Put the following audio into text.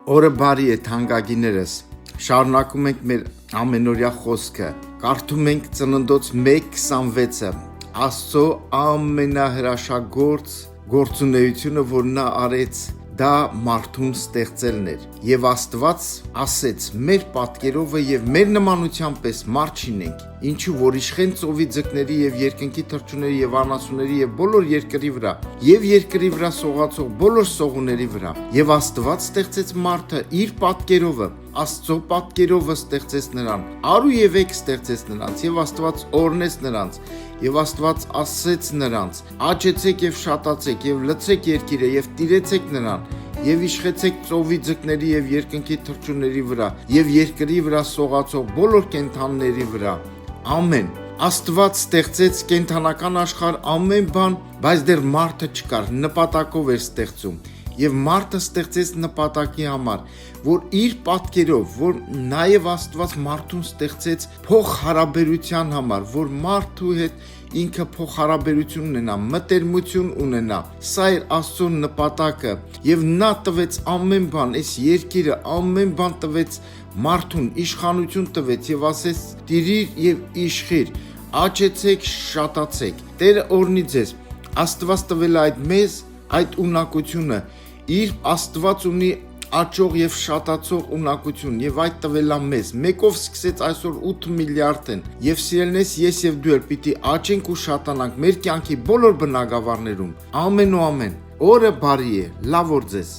Օրը բարի է թանկագիներս, շարունակում ենք մեր ամենօրյա խոսքը, կարդում ենք Ծննդոց 1:26-ը, Աստծո ամենահրաշագործ գործունեությունը, որ նա արեց, դա մարդուն ստեղծելն էր, և Աստված ասեց մեր պատկերովը և մեր նմանության պես մարդ չինենք, ինչու որ իշխեն ծովի ձկների և երկնքի թռչունների և անասունների և բոլոր երկրի վրա և երկրի վրա սողացող բոլոր սողունների վրա, և Աստված ստեղծեց մարդը իր պատկերովը, Աստծո պատկերովը ստեղծեց նրան, առ ու ևեք ստեղծեց նրանց, և Աստված օրհնեց նրանց, և Աստված ասեց նրանց. աճեցեք և շատացեք, և լցրեք երկիրը, և տիրեցեք նրան, և իշխեցեք ծովի ձկների և երկնքի թռչունների վրա, և երկրի վրա սողացող բոլոր կենդանիների վրա։ Ամեն։ Աստված ստեղծեց կենդանական աշխարհ ամեն բան, բայց դեռ մարդը չկար, նպատակով էր ստեղծում։ Եվ մարդը ստեղծեց նպատակի համար, որ իր պատկերով, որ նաև Աստված մարդուն ստեղծեց փոխհարաբերության համար, որ մարդու հետ ինքը փոխհարաբերություն ունենա, մտերմություն ունենա։ Սա էր Աստծո նպատակը, և նա տվեց ամեն բան, այս երկիրը ամեն բան տվեց մարդուն, իշխանություն տվեց և ասեց. տիրիր և իշխիր, աճեցեք, շատացեք։ Տերը օրհնի ձեզ։ Աստված տվել է մեզ այդ ունակությունը, իր Աստված ունի աճող և շատացող ունակություն, և այդ տվել է մեզ, մեկով սկսեց, այսօր 8 միլիարդ են, և սիրելիներս, ես և դու էլ պիտի աճենք ու շատանանք մեր կյանքի բոլոր բնագավառներում, ամեն ու ամեն։ Օրը բարի է, լավ օր ձեզ։